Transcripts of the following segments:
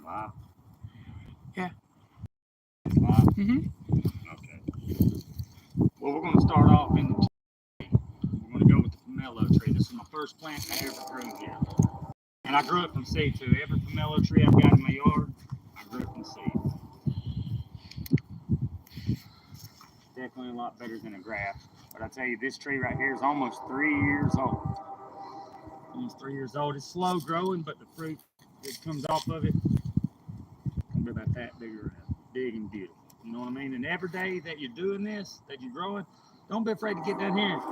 Wow. Yeah. Wow. Mm-hmm. Okay. Well, we're going to start off in the tree. We're going to go with the pomelo tree. This is my first plant I ever grew here. And I grew it from seed too. Every pomelo tree I've got in my yard, I grew it from seed. Definitely a lot better than a graft. But I tell you, this tree right here is almost 3 years old. Almost 3 years old. It's slow growing, but the fruit that comes off of it can be about that big and beautiful. You know what I mean? And every day that you're doing this, that you're growing, don't be afraid to get down here and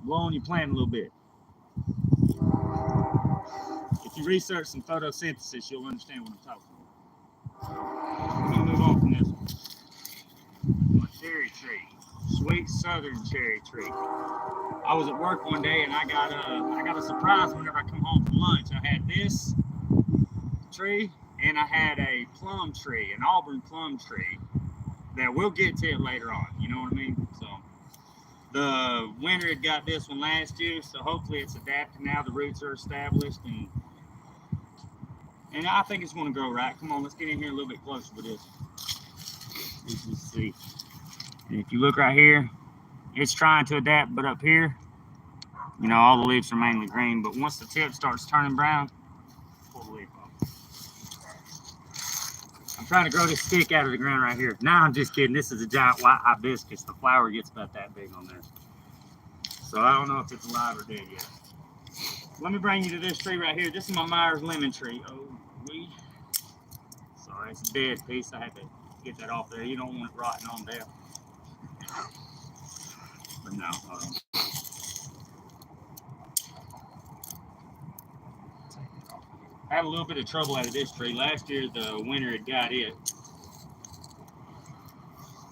blow on your plant a little bit. If you research some photosynthesis, you'll understand what I'm talking about. We're gonna move on from this one. My cherry tree, sweet southern cherry tree. I was at work one day and I got a surprise whenever I come home from lunch. I had this tree and I had a plum tree, an Auburn plum tree. That we'll get to it later on. You know what I mean? So the winter had got this one last year, so hopefully it's adapted now. The roots are established and I think it's going to grow right. Come on, let's get in here a little bit closer with this. Let's see. And if you look right here, it's trying to adapt, but up here, you know, all the leaves are mainly green. But once the tip starts turning brown, pull the leaf off. I'm trying to grow this stick out of the ground right here. Nah, I'm just kidding. This is a giant white hibiscus. The flower gets about that big on there. So I don't know if it's alive or dead yet. Let me bring you to this tree right here. This is my Myers lemon tree. Oh, sorry, it's a dead piece. I had to get that off there. You don't want it rotting on down. But no. I had a little bit of trouble out of this tree. Last year, the winter had got it.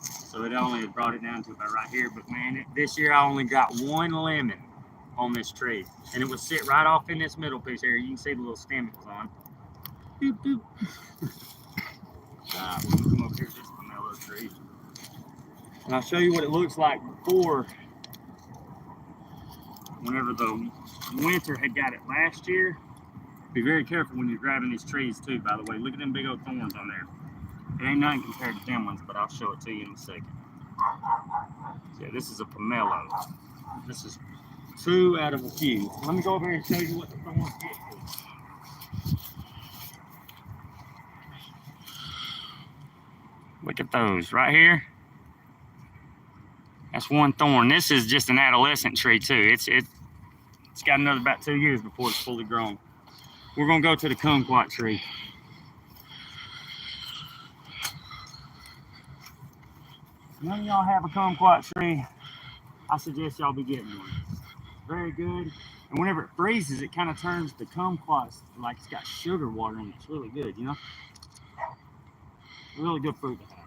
So it only brought it down to about right here. But man, this year I only got one lemon on this tree. And it would sit right off in this middle piece here. You can see the little stem it was on. Boop, boop. We're going to come over here to this pomelo tree. And I'll show you what it looks like before, whenever the winter had got it last year. Be very careful when you're grabbing these trees too, by the way. Look at them big old thorns on there. It ain't nothing compared to them ones, but I'll show it to you in a second. Yeah, this is a pomelo. This is 2 out of a few. Let me go over here and show you what the thorns get to. Look at those right here. That's one thorn. This is just an adolescent tree too. It's got another about 2 years before it's fully grown. We're gonna go to the kumquat tree. None of y'all have a kumquat tree. I suggest y'all be getting one. Very good. And whenever it freezes, it kind of turns the kumquats like it's got sugar water in it. It's really good, you know? Really good fruit to have.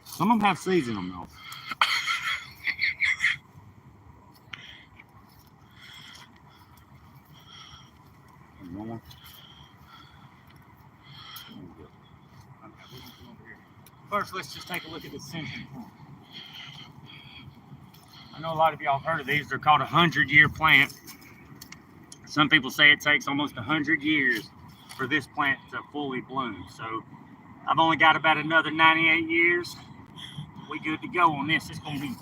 Some of them have seeds in them though. One more. First, let's just take a look at the century plant. I know a lot of y'all have heard of these. They're called a 100-year plant. Some people say it takes almost 100 years for this plant to fully bloom. So I've only got about another 98 years. We good to go on this. It's gonna be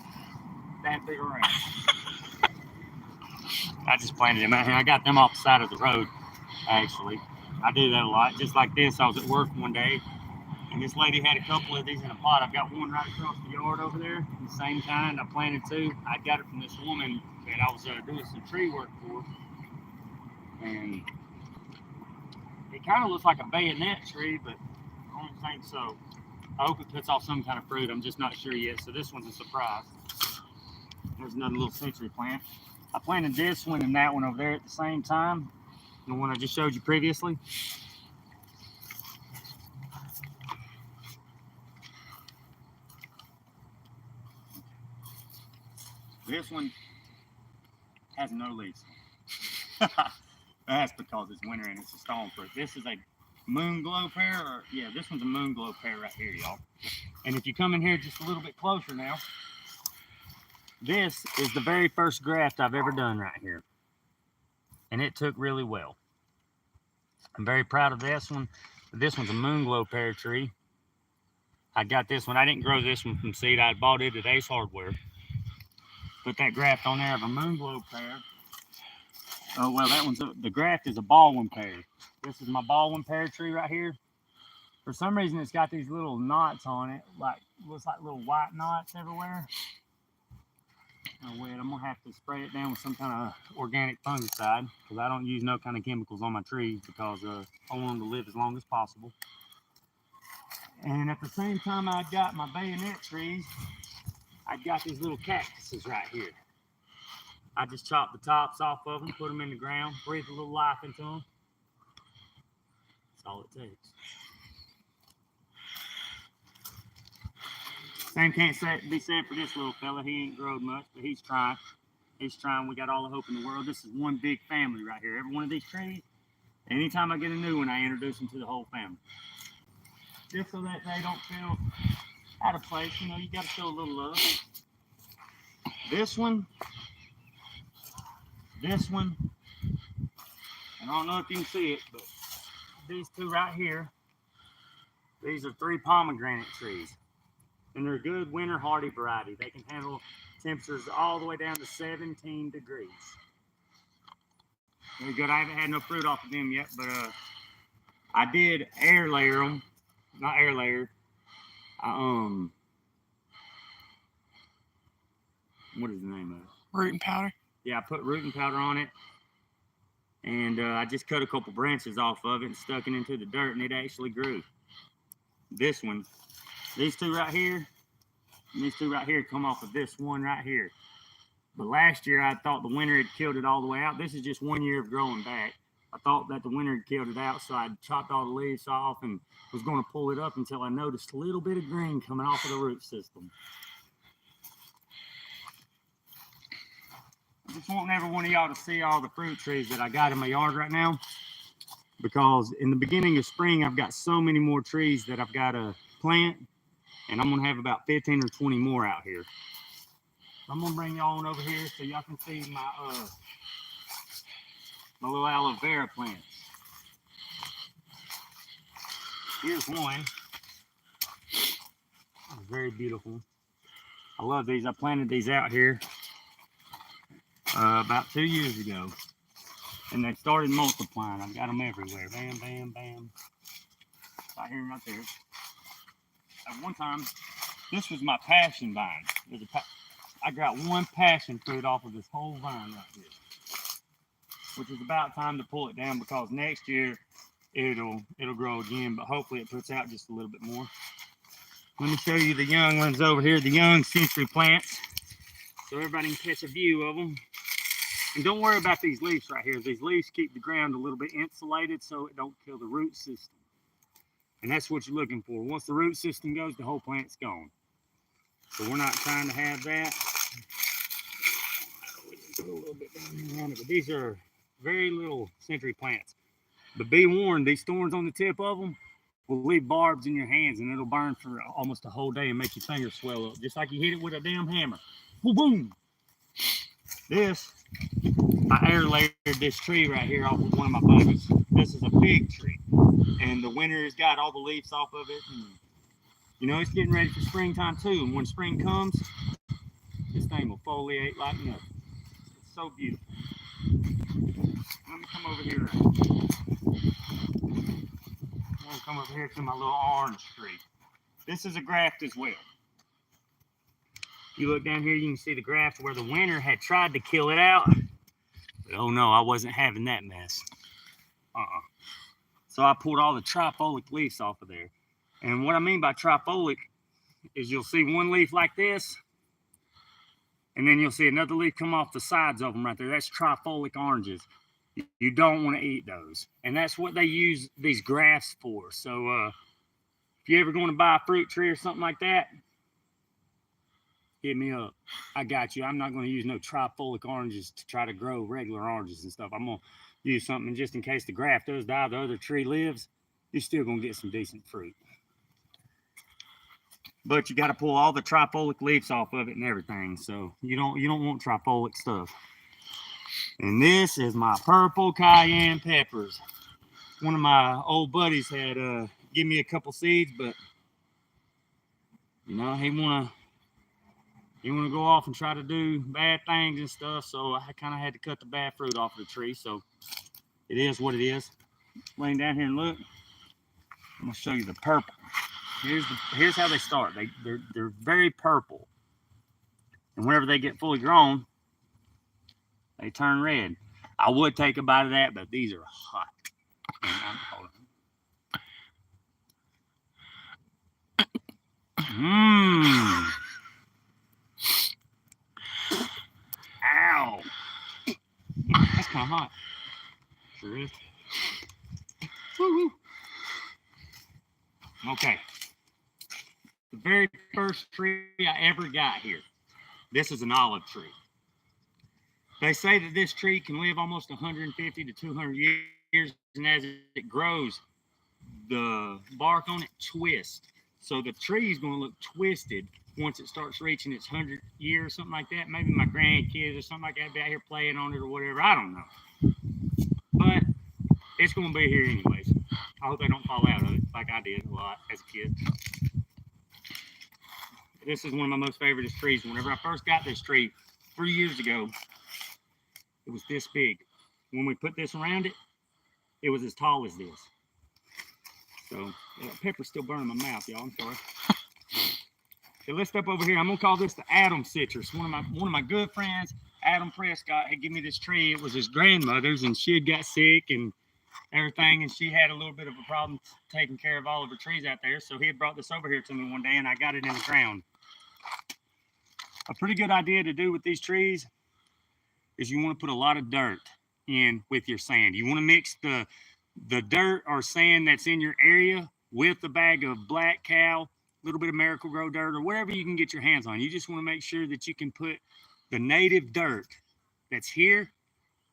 that big around. I just planted them out here. I got them off the side of the road, actually. I do that a lot. Just like this, I was at work one day, and this lady had a couple of these in a pot. I've got one right across the yard over there, the same kind. I planted 2. I got it from this woman that I was doing some tree work for. And it kind of looks like a bayonet tree, but I don't think so. I hope it puts off some kind of fruit. I'm just not sure yet. So this one's a surprise. There's another little century plant. I planted this one and that one over there at the same time. The one I just showed you previously. This one has no leaves. That's because it's winter and it's a stone fruit. This is a moon glow pear, or yeah, this one's a moon glow pear right here, y'all. And if you come in here just a little bit closer now, this is the very first graft I've ever done right here. and it took really well. I'm very proud of this one. This one's a Moonglow pear tree. I got this one. I didn't grow this one from seed. I bought it at Ace Hardware. Put that graft on there of a Moonglow pear. Oh, well, that one's the graft is a Baldwin pear. This is my Baldwin pear tree right here. For some reason, it's got these little knots on it, looks like little white knots everywhere. Oh, wait, I'm gonna have to spray it down with some kind of organic fungicide because I don't use no kind of chemicals on my trees because I want them to live as long as possible. And at the same time I got my bayonet trees, I got these little cactuses right here. I just chopped the tops off of them, put them in the ground, breathe a little life into them. That's all it takes. Same can't be said for this little fella. He ain't growed much, but he's trying. He's trying. We got all the hope in the world. This is one big family right here. Every one of these trees, anytime I get a new one, I introduce them to the whole family. Just so that they don't feel out of place. You know, you got to show a little love. This one, and I don't know if you can see it, but these two right here, these are 3 pomegranate trees. And they're a good winter hardy variety. They can handle temperatures all the way down to 17 degrees. Very good. I haven't had no fruit off of them yet, but I did air layer them. Not air layer. What is the name of it? Rooting powder. Yeah, I put rooting powder on it. And I just cut a couple branches off of it and stuck it into the dirt, and it actually grew. This one. These two right here, and these two right here come off of this one right here. But last year, I thought the winter had killed it all the way out. This is just 1 year of growing back. I thought that the winter had killed it out, so I chopped all the leaves off and was going to pull it up until I noticed a little bit of green coming off of the root system. I just want every one of y'all to see all the fruit trees that I got in my yard right now, because in the beginning of spring, I've got so many more trees that I've got to plant. And I'm going to have about 15 or 20 more out here. I'm going to bring y'all on over here so y'all can see my little aloe vera plants. Here's one. Very beautiful. I love these. I planted these out here about 2 years ago. And they started multiplying. I've got them everywhere. Bam, bam, bam. Right here, right there. At one time, this was my passion vine. I got one passion fruit off of this whole vine right here, which is about time to pull it down because next year it'll grow again, but hopefully it puts out just a little bit more. Let me show you the young ones over here, the young century plants, so everybody can catch a view of them. And don't worry about these leaves right here. These leaves keep the ground a little bit insulated so it don't kill the root system. And that's what you're looking for. Once the root system goes, the whole plant's gone. So we're not trying to have that. A little bit down around it, but these are very little century plants. But be warned, these thorns on the tip of them will leave barbs in your hands, and it'll burn for almost a whole day and make your fingers swell up, just like you hit it with a damn hammer. Boom, boom. This, I air layered this tree right here off of one of my buddies. This is a big tree, and the winter has got all the leaves off of it, and you know it's getting ready for springtime too. And when spring comes, this thing will foliate like nothing. It's so beautiful. Let me come over here. I'm gonna come over here to my little orange tree. This is a graft as well. You look down here, you can see the graft where the winter had tried to kill it out. But oh no, I wasn't having that mess. So I pulled all the trifoliate leaves off of there. And what I mean by trifoliate is you'll see one leaf like this, and then you'll see another leaf come off the sides of them right there. That's trifoliate oranges. You don't want to eat those. And that's what they use these grafts for. So if you're ever going to buy a fruit tree or something like that, hit me up. I got you. I'm not going to use no trifoliate oranges to try to grow regular oranges and stuff. I'm going to use something just in case the graft does die, the other tree lives, you're still going to get some decent fruit. But you got to pull all the trifoliate leaves off of it and everything. So you don't want trifoliate stuff. And this is my purple cayenne peppers. One of my old buddies had give me a couple seeds, but you know, he wanna go off and try to do bad things and stuff, so I kind of had to cut the bad fruit off of the tree. So it is what it is. Laying down here and look, I'm gonna show you the purple. Here's how they start. They're very purple, and whenever they get fully grown, they turn red. I would take a bite of that, but these are hot. Hold on. Ow. That's kind of hot. Sure is. Woo-hoo. Okay. The very first tree I ever got here. This is an olive tree. They say that this tree can live almost 150 to 200 years, and as it grows, the bark on it twists. So the tree is going to look twisted once it starts reaching its 100 years, something like that. Maybe my grandkids or something like that be out here playing on it or whatever. I don't know. But it's going to be here anyways. I hope they don't fall out of it like I did a lot as a kid. This is one of my most favorite trees. Whenever I first got this tree 3 years ago, it was this big. When we put this around it, it was as tall as this. So, pepper's still burning my mouth, y'all. I'm sorry. Okay, let's step over here. I'm gonna call this the Adam citrus. One of my good friends, Adam Prescott, had given me this tree. It was his grandmother's, and she had got sick and everything, and she had a little bit of a problem taking care of all of her trees out there. So he had brought this over here to me one day, and I got it in the ground. A pretty good idea to do with these trees is you want to put a lot of dirt in with your sand. You want to mix the dirt or sand that's in your area with a bag of Black Cow, a little bit of Miracle-Gro dirt, or whatever you can get your hands on. You just want to make sure that you can put the native dirt that's here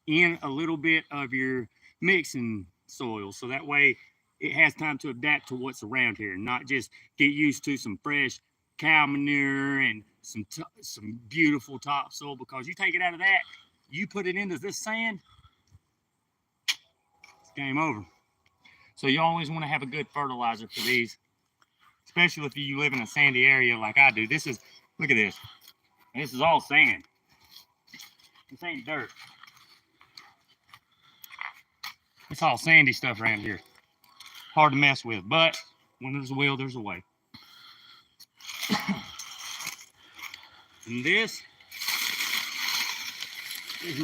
in a little bit of your mixing soil, so that way it has time to adapt to what's around here and not just get used to some fresh cow manure and some beautiful topsoil. Because you take it out of that, you put it into this sand, it's game over. So you always want to have a good fertilizer for these, especially if you live in a sandy area like I do. Look at this. This is all sand. This ain't dirt. It's all sandy stuff around here. Hard to mess with, but when there's a will, there's a way. And this is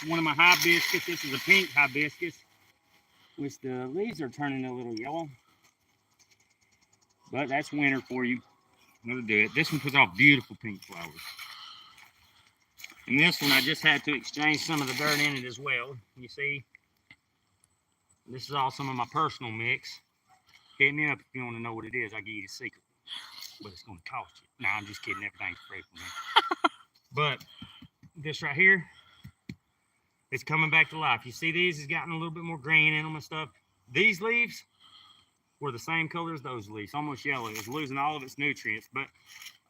one of my hibiscus. This is a pink hibiscus, which the leaves are turning a little yellow. But that's winter for you. That'll do it. This one puts off beautiful pink flowers. And this one, I just had to exchange some of the dirt in it as well. You see, this is all some of my personal mix. Hit me up if you want to know what it is. I'll give you the secret. But it's going to cost you. Nah, I'm just kidding. Everything's free for me. But this right here, it's coming back to life. You see these has gotten a little bit more green in them and stuff. These leaves were the same color as those leaves, almost yellow. It was losing all of its nutrients. But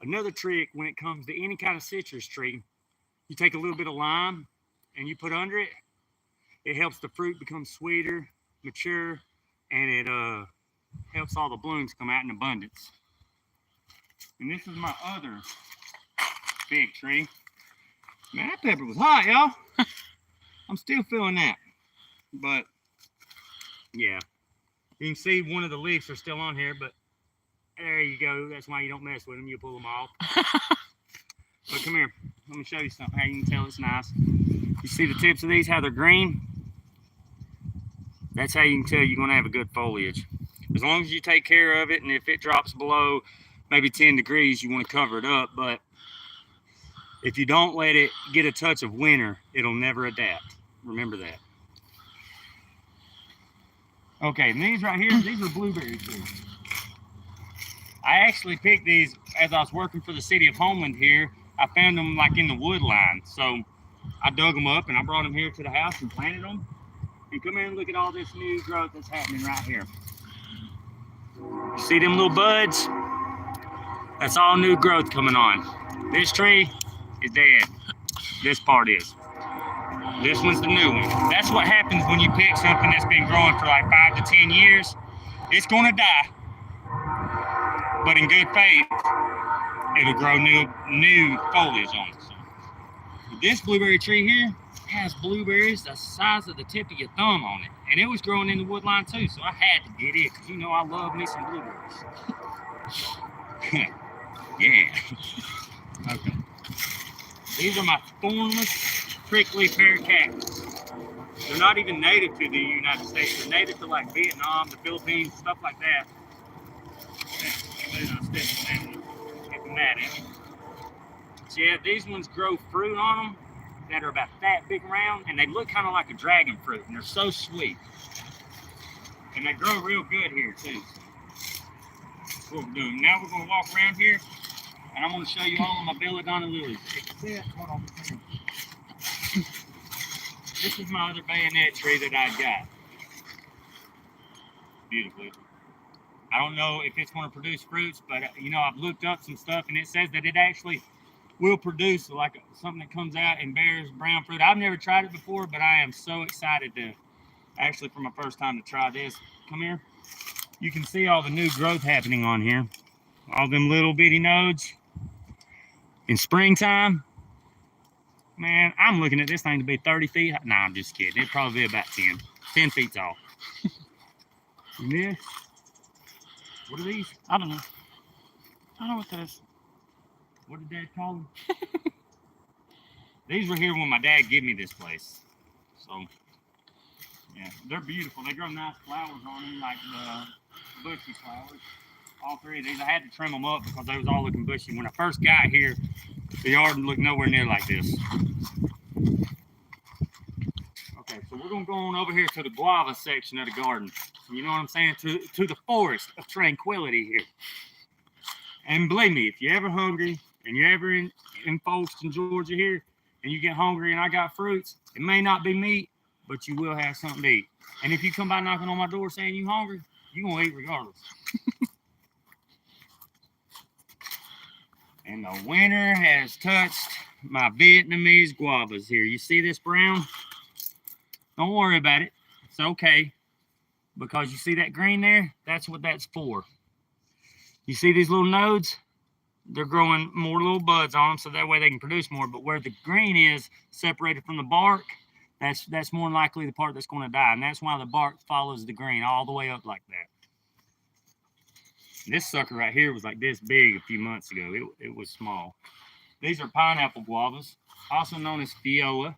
another trick when it comes to any kind of citrus tree, you take a little bit of lime and you put under it. It helps the fruit become sweeter, mature, and it helps all the blooms come out in abundance. And this is my other big tree. Man, that pepper was hot, y'all. I'm still feeling that. But, yeah. You can see one of the leaves are still on here, but there you go. That's why you don't mess with them. You pull them off. But come here. Let me show you something. How you can tell it's nice. You see the tips of these, how they're green? That's how you can tell you're going to have a good foliage. As long as you take care of it, and if it drops below maybe 10 degrees, you want to cover it up. But if you don't let it get a touch of winter, it'll never adapt. Remember that. Okay, and these right here, these are blueberry trees. I actually picked these as I was working for the city of Homeland here. I found them like in the wood line. So I dug them up and I brought them here to the house and planted them. And come here and look at all this new growth that's happening right here. You see them little buds? That's all new growth coming on. This tree is dead. This part is. This one's the new one. That's what happens when you pick something that's been growing for like 5 to 10 years. It's gonna die, but in good faith, it'll grow new foliage on it. So this blueberry tree here has blueberries the size of the tip of your thumb on it, and it was growing in the wood line too. So I had to get it because you know I love me some blueberries. Yeah. Okay. These are my thornless, prickly pear cactus. They're not even native to the United States. They're native to like Vietnam, the Philippines, stuff like that. So yeah, these ones grow fruit on them that are about that big around, and they look kind of like a dragon fruit, and they're so sweet. And they grow real good here too. That's what we're doing. Now we're going to walk around here, and I'm going to show you all of my belladonna lilies. Except, hold on. This is my other bayonet tree that I got. Beautifully. I don't know if it's going to produce fruits, but you know, I've looked up some stuff and it says that it actually will produce like something that comes out and bears brown fruit. I've never tried it before, but I am so excited to actually for my first time to try this. Come here. You can see all the new growth happening on here. All them little bitty nodes. In springtime, man, I'm looking at this thing to be 30 feet high. Nah, I'm just kidding. It'd probably be about 10 feet tall. And this, what are these? I don't know. I don't know what that is. What did Dad call them? These were here when my dad gave me this place. So, yeah, they're beautiful. They grow nice flowers on them, like the bushy flowers. All three of these. I had to trim them up because they was all looking bushy. When I first got here, the yard looked nowhere near like this. Okay, so we're gonna go on over here to the guava section of the garden. You know what I'm saying? To the forest of tranquility here. And believe me, if you're ever hungry and you're ever in Folkston, Georgia here, and you get hungry and I got fruits, it may not be meat, but you will have something to eat. And if you come by knocking on my door saying you hungry, you're gonna eat regardless. And the winter has touched my Vietnamese guavas here. You see this brown? Don't worry about it. It's okay. Because you see that green there? That's what that's for. You see these little nodes? They're growing more little buds on them so that way they can produce more. But where the green is separated from the bark, that's more than likely the part that's going to die. And that's why the bark follows the green all the way up like that. This sucker right here was like this big a few months ago. It was small. These are pineapple guavas, also known as Fiola.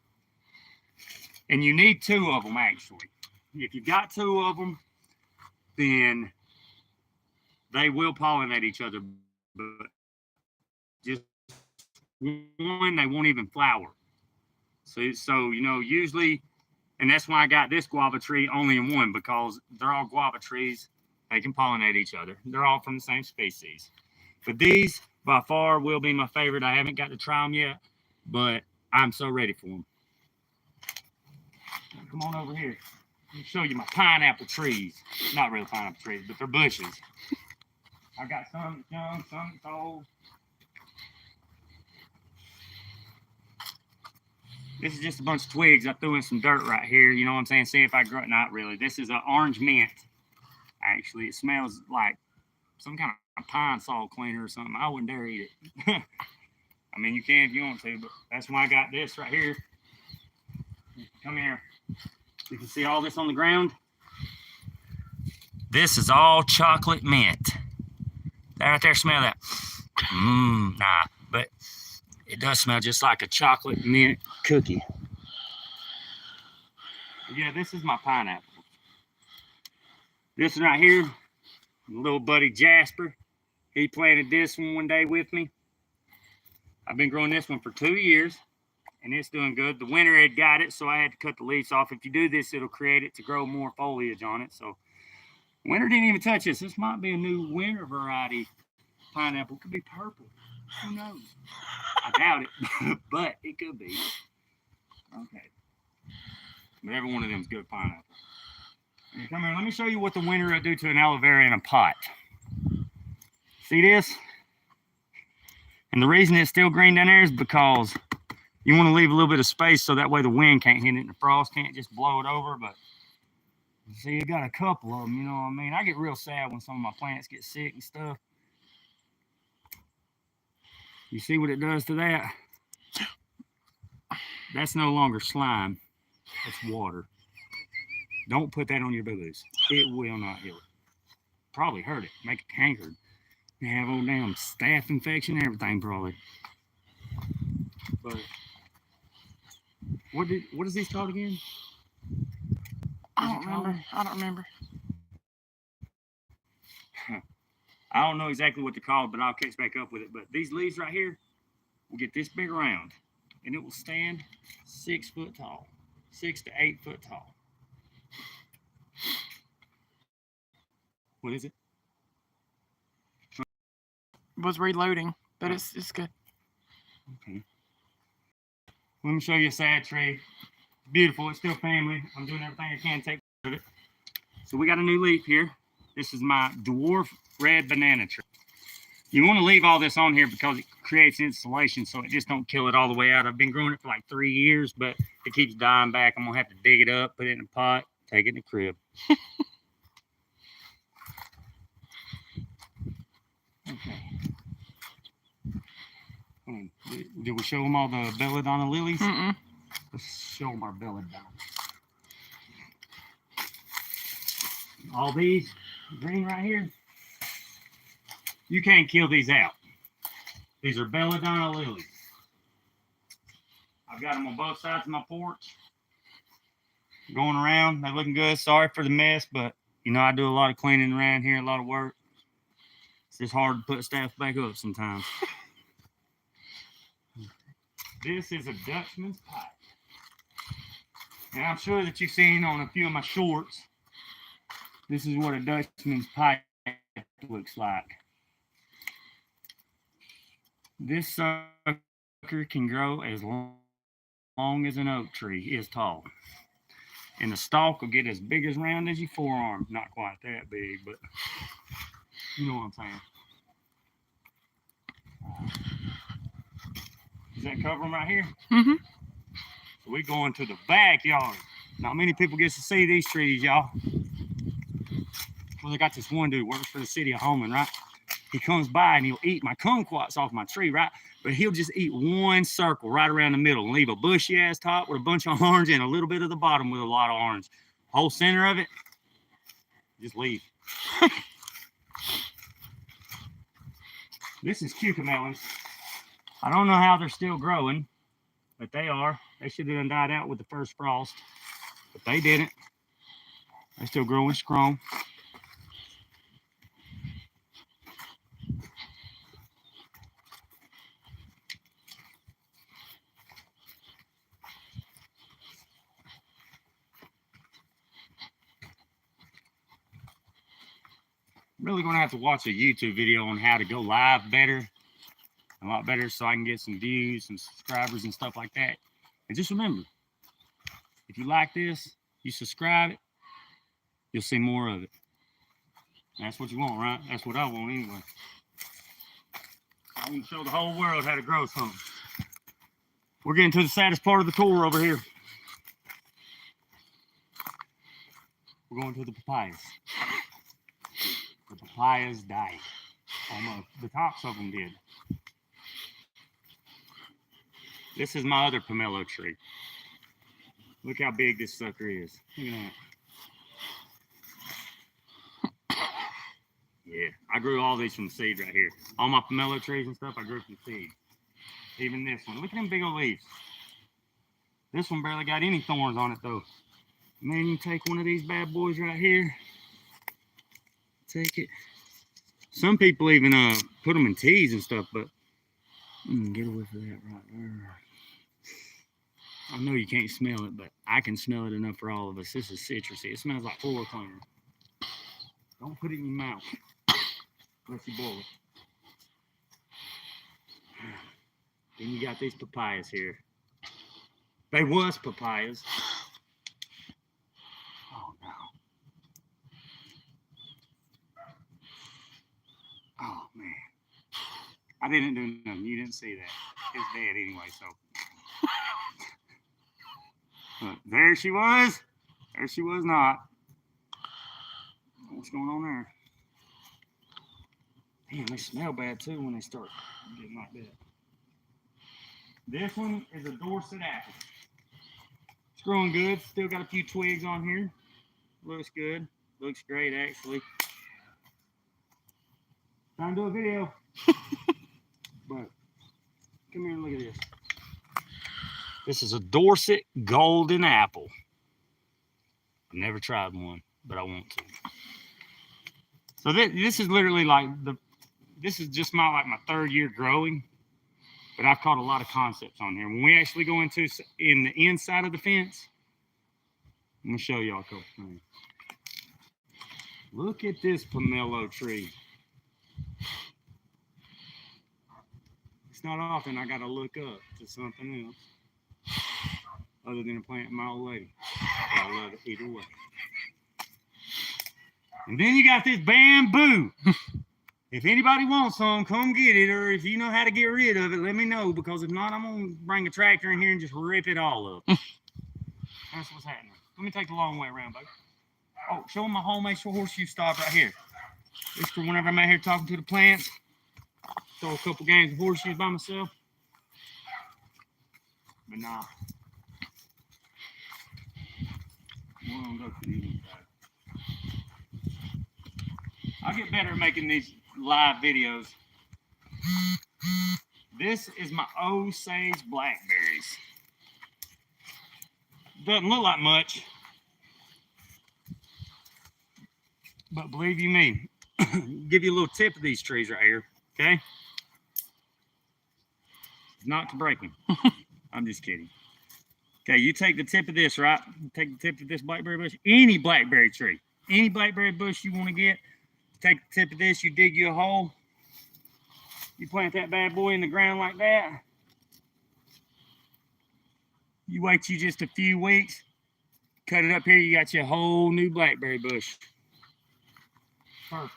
And you need 2 of them, actually. If you got 2 of them, then they will pollinate each other. But just one, they won't even flower. So you know, usually, and that's why I got this guava tree only in one, because they're all guava trees. They can pollinate each other. They're all from the same species. But these, by far, will be my favorite. I haven't got to try them yet, but I'm so ready for them. Come on over here. Let me show you my pineapple trees. Not real pineapple trees, but they're bushes. I got some that's young, some that's old. This is just a bunch of twigs I threw in some dirt right here. You know what I'm saying? See if I grow it. Not really. This is an orange mint. Actually, it smells like some kind of pine saw cleaner or something. I wouldn't dare eat it. I mean, you can if you want to, but that's why I got this right here. Come here. You can see all this on the ground. This is all chocolate mint. That right there, smell that. Nah, but it does smell just like a chocolate mint cookie. Yeah, this is my pineapple. This one right here, my little buddy Jasper, he planted this one day with me. I've been growing this one for 2 years, and it's doing good. The winter had got it, so I had to cut the leaves off. If you do this, it'll create it to grow more foliage on it. So winter didn't even touch this. This might be a new winter variety pineapple. It could be purple. Who knows? I doubt it, but it could be. Okay. But every one of them is good pineapple. Come here, let me show you what the winter will do to an aloe vera in a pot. See this? And the reason it's still green down there is because You want to leave a little bit of space so that way the wind can't hit it and the frost can't just blow it over. But see, you got a couple of them, you know what I mean? I get real sad when some of my plants get sick and stuff. You see what it does to that? That's no longer slime. That's water. Don't put that on your boo-boos. It will not heal it. Probably hurt it. Make it cankered. You have old damn staph infection, everything probably. But what is these called again? I don't remember. I don't know exactly what they're called, but I'll catch back up with it. But these leaves right here will get this big around, and it will stand 6 foot tall, 6 to 8 foot tall. What is it? Was reloading, but it's good. Okay. Let me show you a sad tree. It's beautiful. It's still family. I'm doing everything I can to take care of it. So we got a new leaf here. This is my dwarf red banana tree. You want to leave all this on here because it creates insulation so it just don't kill it all the way out. I've been growing it for like 3 years, but it keeps dying back. I'm going to have to dig it up, put it in a pot, take it in the crib. Okay. Did we show them all the belladonna lilies? Let's show them our belladonna. All these green right here, you can't kill these out. These are belladonna lilies. I've got them on both sides of my porch. Going around, they're looking good. Sorry for the mess, but you know I do a lot of cleaning around here, a lot of work. It's just hard to put stuff back up sometimes. This is a Dutchman's pipe. And I'm sure that you've seen on a few of my shorts, this is what a Dutchman's pipe looks like. This sucker can grow as long as an oak tree is tall. And the stalk will get as big as round as your forearm. Not quite that big, but you know what I'm saying. Does that cover them right here? So we going to the backyard. Not many people get to see these trees, y'all. Well, they got this one dude works for the city of Holman, right? He comes by and he'll eat my kumquats off my tree, right? But he'll just eat one circle right around the middle and leave a bushy ass top with a bunch of orange and a little bit of the bottom with a lot of orange. Whole center of it, just leave. This is cucamelons. I don't know how they're still growing, but they are. They should have died out with the first frost, but they didn't. They're still growing strong. I'm really going to have to watch a YouTube video on how to go live better, a lot better, so I can get some views, some subscribers and stuff like that. And just remember, if you like this, you subscribe it, you'll see more of it. That's what you want, right? That's what I want anyway. I want to show the whole world how to grow something. We're getting to the saddest part of the tour over here. We're going to the papayas. The papayas died. Almost. The tops of them did. This is my other pomelo tree. Look how big this sucker is. Look at that. Yeah, I grew all these from seed right here. All my pomelo trees and stuff, I grew from seed. Even this one. Look at them big old leaves. This one barely got any thorns on it though. Man, you take one of these bad boys right here. Take it. Some people even put them in teas and stuff, but get away from that right there. I know you can't smell it, but I can smell it enough for all of us. This is citrusy. It smells like floor cleaner. Don't put it in your mouth unless you boil it. Then you got these papayas here. They was papayas. Oh no. Oh man. I didn't do nothing. You didn't see that. It's dead anyway, so Look, there she was. There she was not. What's going on there? Damn, they smell bad too when they start getting like that. This one is a Dorset apple. It's growing good. Still got a few twigs on here. Looks good. Looks great, actually. Trying to do a video. But come here and look at this. This is a Dorset golden apple. I've never tried one, but I want to. So this is literally like this is just my third year growing, but I've caught a lot of concepts on here. When we actually go in the inside of the fence, I'm gonna show y'all a couple things. Look at this pomelo tree. It's not often I gotta look up to something else other than a plant my old lady. But I love it either way. And then you got this bamboo. If anybody wants some, come get it. Or if you know how to get rid of it, let me know. Because if not, I'm going to bring a tractor in here and just rip it all up. That's what's happening. Let me take the long way around, baby. Oh, show them my homemade horseshoe stop right here. This for whenever I'm out here talking to the plants. Throw a couple games of horseshoes by myself. But nah. We're going to go to the inside. I'll get better at making these live videos. This is my Osage blackberries. Doesn't look like much, but believe you me, give you a little tip of these trees right here, okay? Not to break them. I'm just kidding. Okay, you take the tip of this, right? Take the tip of this blackberry bush, any blackberry tree, any blackberry bush you want to get. Take the tip of this, you dig you a hole. You plant that bad boy in the ground like that. You wait just a few weeks. Cut it up here, you got your whole new blackberry bush. Perfect.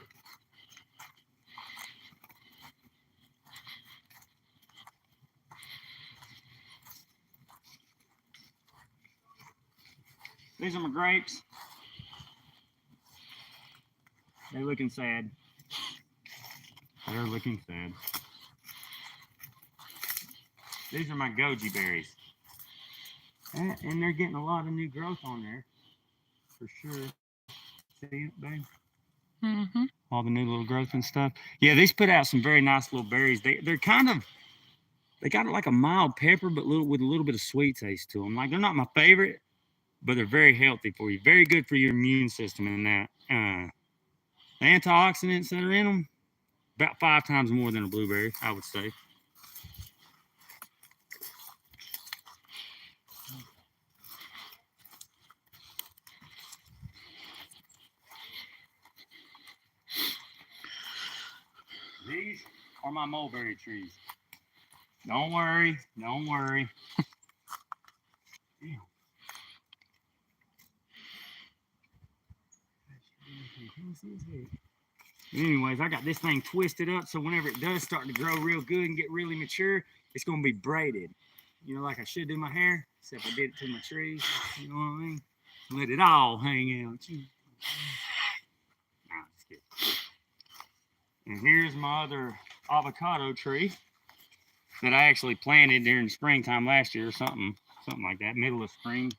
These are my grapes. They're looking sad. They're looking sad. These are my goji berries. And they're getting a lot of new growth on there. For sure. See it, babe? Mm-hmm. All the new little growth and stuff. Yeah, these put out some very nice little berries. They're kind of, they got like a mild pepper, but with a little bit of sweet taste to them. Like, they're not my favorite, but they're very healthy for you. Very good for your immune system and that. The antioxidants that are in them, about 5 times more than a blueberry, I would say. These are my mulberry trees. Don't worry, don't worry. Damn. Anyways, I got this thing twisted up so whenever it does start to grow real good and get really mature, it's going to be braided. You know, like I should do my hair, except I did it to my trees. You know what I mean? Let it all hang out. Nah, just kidding. And here's my other avocado tree that I actually planted during the springtime last year or something like that, middle of spring.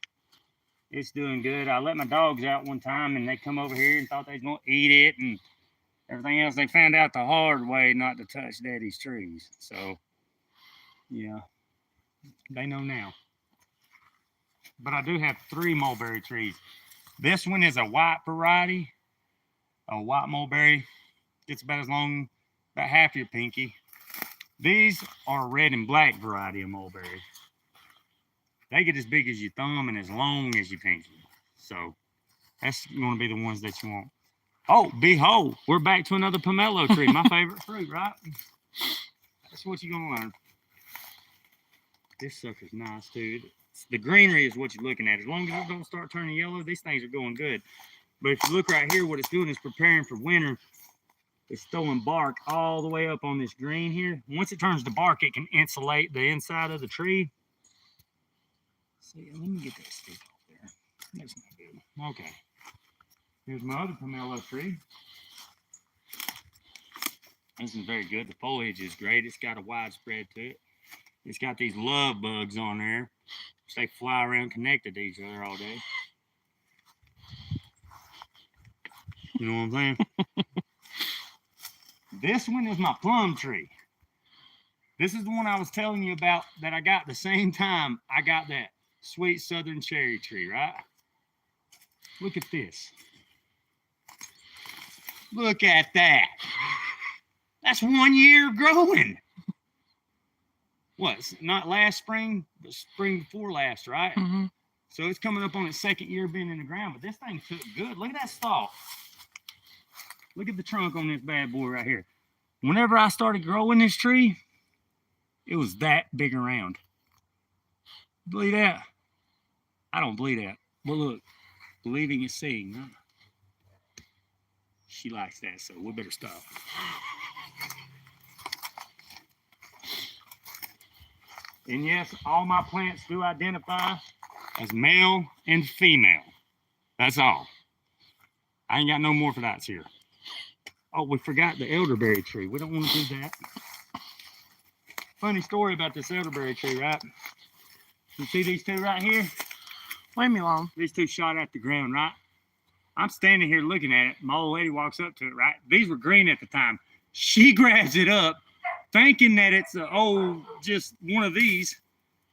It's doing good. I let my dogs out one time and they come over here and thought they was going to eat it and everything else. They found out the hard way not to touch Daddy's trees. So, yeah, they know now. But I do have 3 mulberry trees. This one is a white variety, a white mulberry. It's about as long, about half your pinky. These are a red and black variety of mulberry. They get as big as your thumb and as long as your pinky. So that's going to be the ones that you want. Oh, behold, we're back to another pomelo tree. My favorite fruit, right? That's what you're going to learn. This sucker's nice, too. The greenery is what you're looking at. As long as it don't start turning yellow, these things are going good. But if you look right here, what it's doing is preparing for winter. It's throwing bark all the way up on this green here. Once it turns to bark, it can insulate the inside of the tree. See, let me get that stick off there. That's not good. Okay. Here's my other pomelo tree. This is very good. The foliage is great. It's got a wide spread to it. It's got these love bugs on there. So they fly around connected to each other all day. You know what I'm saying? This one is my plum tree. This is the one I was telling you about that I got the same time I got that sweet southern cherry tree, right? Look at this. Look at that. That's 1 year growing. What? Not last spring, but spring before last, right? Mm-hmm. So it's coming up on its second year being in the ground, but this thing took good. Look at that stalk. Look at the trunk on this bad boy right here. Whenever I started growing this tree, it was that big around. Believe that? I don't believe that. But look, believing is seeing. Huh? She likes that, so we better stop. And yes, all my plants do identify as male and female. That's all. I ain't got no more for that here. Oh, we forgot the elderberry tree. We don't want to do that. Funny story about this elderberry tree, right? You see these two right here? Leave me alone. These two shot at the ground, right? I'm standing here looking at it. My old lady walks up to it, right? These were green at the time. She grabs it up, thinking that it's just one of these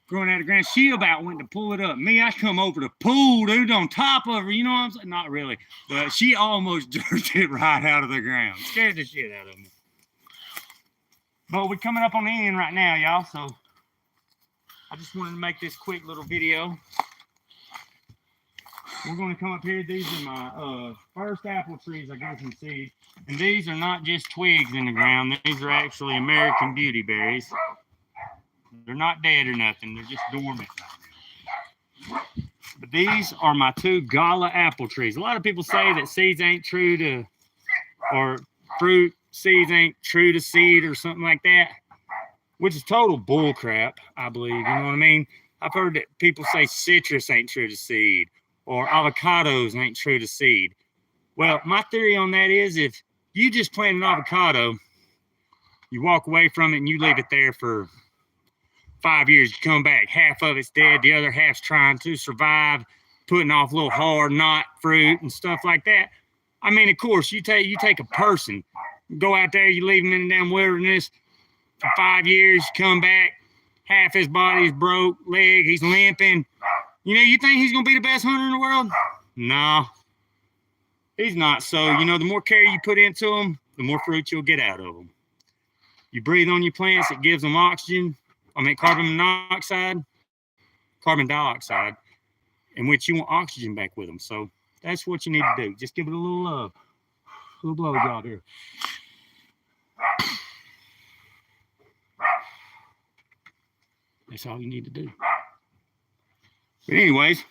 growing out of the ground. She about went to pull it up. Me, I come over to pull, dude, on top of her. You know what I'm saying? Not really. But she almost jerked it right out of the ground. Scared the shit out of me. But we're coming up on the end right now, y'all. So I just wanted to make this quick little video. We're going to come up here. These are my first apple trees I gave some seed. And these are not just twigs in the ground. These are actually American Beauty berries. They're not dead or nothing. They're just dormant right now. But these are my two Gala apple trees. A lot of people say that seeds ain't true to, or fruit seeds ain't true to seed or something like that, which is total bull crap, I believe. You know what I mean? I've heard that people say citrus ain't true to seed or avocados ain't true to seed. Well, my theory on that is if you just plant an avocado, you walk away from it and you leave it there for 5 years, you come back, half of it's dead, the other half's trying to survive, putting off little hard knot fruit and stuff like that. I mean, of course, you take a person, go out there, you leave him in the damn wilderness for 5 years, come back, half his body's broke, leg, he's limping. You know, you think he's going to be the best hunter in the world? No, he's not. So, you know, the more care you put into them, the more fruit you'll get out of them. You breathe on your plants, it gives them oxygen. Carbon monoxide, carbon dioxide, in which you want oxygen back with them. So that's what you need to do. Just give it a little love. A little blow job here. That's all you need to do. But anyways,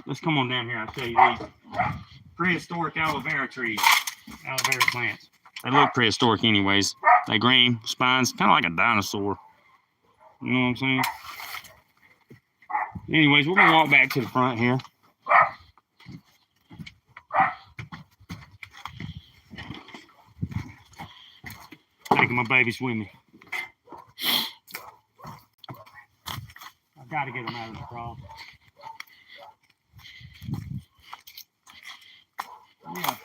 let's come on down here. I'll tell you these prehistoric aloe vera trees, aloe vera plants. They look prehistoric anyways. They green, spines, kind of like a dinosaur. You know what I'm saying? Anyways, we're going to walk back to the front here. Taking my babies with me. I've got to get them out of the crop. Yeah.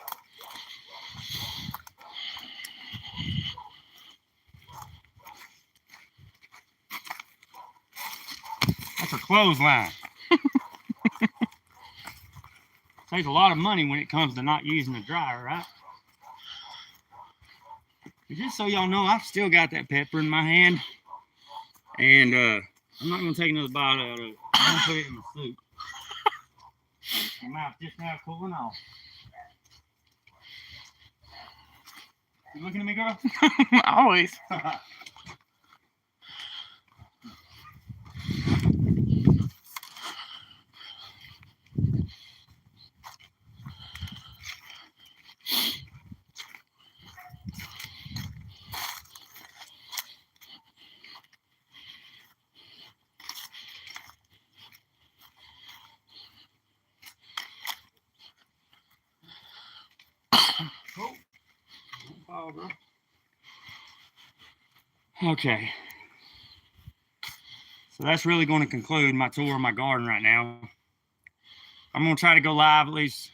That's a clothesline. Saves a lot of money when it comes to not using a dryer, right? But just so y'all know, I've still got that pepper in my hand. And I'm not going to take another bite out of it. I'm going to put it in my soup. My mouth just now cooling off. You looking at me, girl? Always. Okay. So that's really going to conclude my tour of my garden right now. I'm going to try to go live at least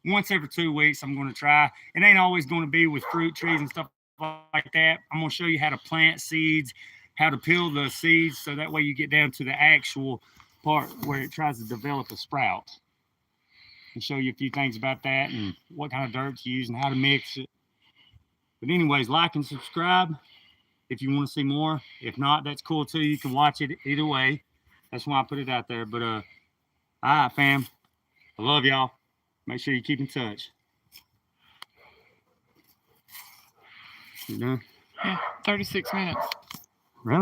once every 2 weeks. I'm going to try. It ain't always going to be with fruit trees and stuff like that. I'm going to show you how to plant seeds, how to peel the seeds, so that way you get down to the actual part where it tries to develop a sprout. And show you a few things about that and what kind of dirt to use and how to mix it. But anyways, like and subscribe if you want to see more. If not, that's cool too. You can watch it either way. That's why I put it out there. But all right, fam. I love y'all. Make sure you keep in touch. You done? Yeah, 36 minutes.